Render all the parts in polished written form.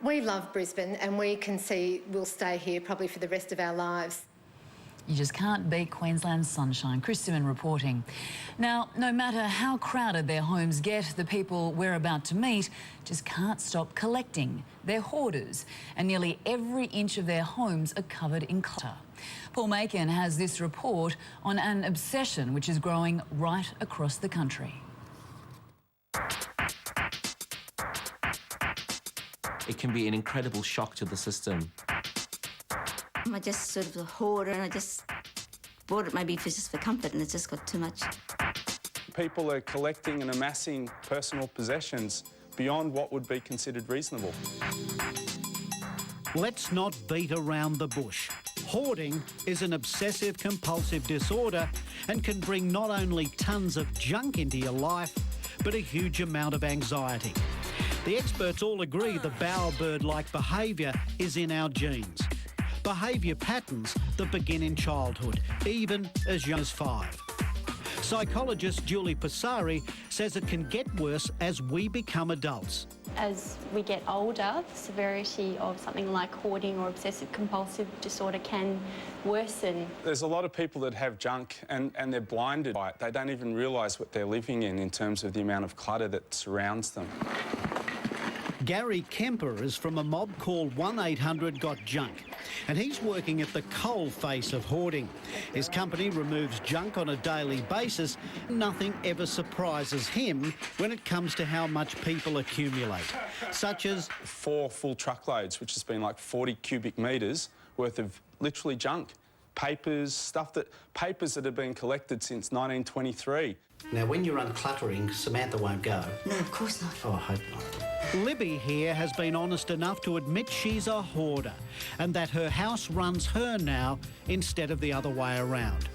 We love Brisbane and we can see we'll stay here probably for the rest of our lives. You just can't beat Queensland's sunshine. Chris Simon reporting. Now, no matter how crowded their homes get, the people we're about to meet just can't stop collecting. They're hoarders, and nearly every inch of their homes are covered in clutter. Paul Macon has this report on an obsession which is growing right across the country. It can be an incredible shock to the system. I just sort of a hoarder and I just bought it maybe just for comfort and it's just got too much. People are collecting and amassing personal possessions beyond what would be considered reasonable. Let's not beat around the bush. Hoarding is an obsessive-compulsive disorder and can bring not only tons of junk into your life, but a huge amount of anxiety. The experts all agree the bowerbird-like behaviour is in our genes. Behaviour patterns that begin in childhood, even as young as 5. Psychologist Julie Passari says it can get worse as we become adults. As we get older, the severity of something like hoarding or obsessive-compulsive disorder can worsen. There's a lot of people that have junk and they're blinded by it. They don't even realise what they're living in terms of the amount of clutter that surrounds them. Gary Kemper is from a mob called 1-800-GOT-JUNK, and he's working at the coal face of hoarding. His company removes junk on a daily basis. Nothing ever surprises him when it comes to how much people accumulate, such as 4 full truckloads, which has been like 40 cubic metres worth of literally junk. Papers that have been collected since 1923. Now, when you're uncluttering, Samantha won't go. No, of course not. Oh, I hope not. Libby here has been honest enough to admit she's a hoarder and that her house runs her now instead of the other way around.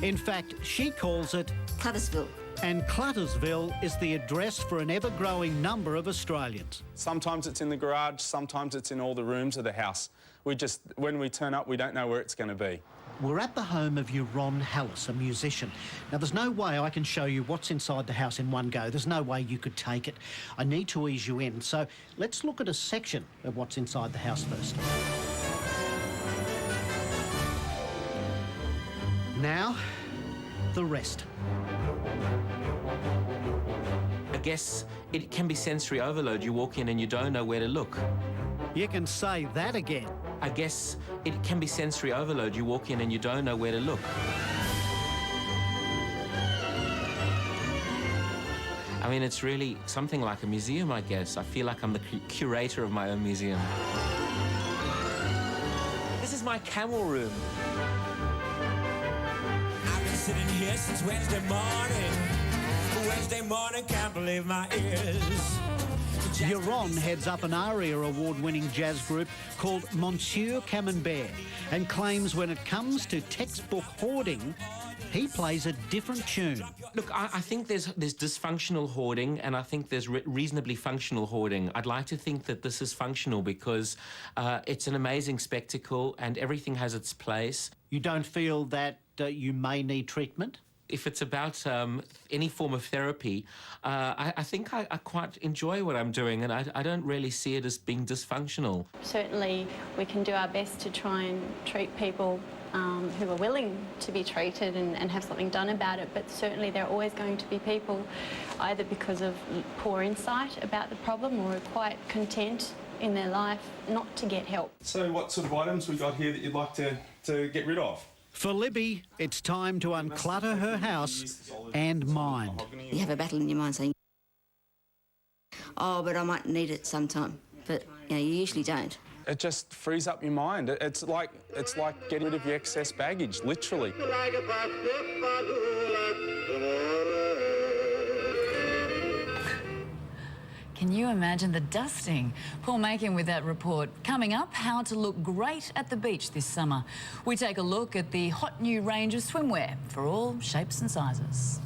In fact, she calls it Cluttersville. And Cluttersville is the address for an ever-growing number of Australians. Sometimes it's in the garage, sometimes it's in all the rooms of the house. When we turn up, we don't know where it's going to be. We're at the home of Yaron Hallis, a musician. Now, there's no way I can show you what's inside the house in one go. There's no way you could take it. I need to ease you in. So let's look at a section of what's inside the house first. Now, the rest. I guess it can be sensory overload. You walk in and you don't know where to look. You can say that again. I guess it can be sensory overload. You walk in and you don't know where to look. I mean, it's really something like a museum, I guess. I feel like I'm the curator of my own museum. This is my camel room. I've been sitting here since Wednesday morning. Wednesday morning, can't believe my ears. Yaron heads up an ARIA award-winning jazz group called Monsieur Camembert and claims when it comes to textbook hoarding, he plays a different tune. Look, I think there's dysfunctional hoarding and I think there's reasonably functional hoarding. I'd like to think that this is functional because it's an amazing spectacle and everything has its place. You don't feel that you may need treatment? If it's about any form of therapy, I think I quite enjoy what I'm doing and I don't really see it as being dysfunctional. Certainly, we can do our best to try and treat people who are willing to be treated and have something done about it, but certainly there are always going to be people either because of poor insight about the problem or are quite content in their life not to get help. So what sort of items we got here that you'd like to get rid of? For Libby, it's time to unclutter her house and mind. You have a battle in your mind saying, oh, but I might need it sometime. But you usually don't. It just frees up your mind. It's like getting rid of your excess baggage, literally. Can you imagine the dusting? Paul Macon with that report. Coming up, how to look great at the beach this summer. We take a look at the hot new range of swimwear for all shapes and sizes.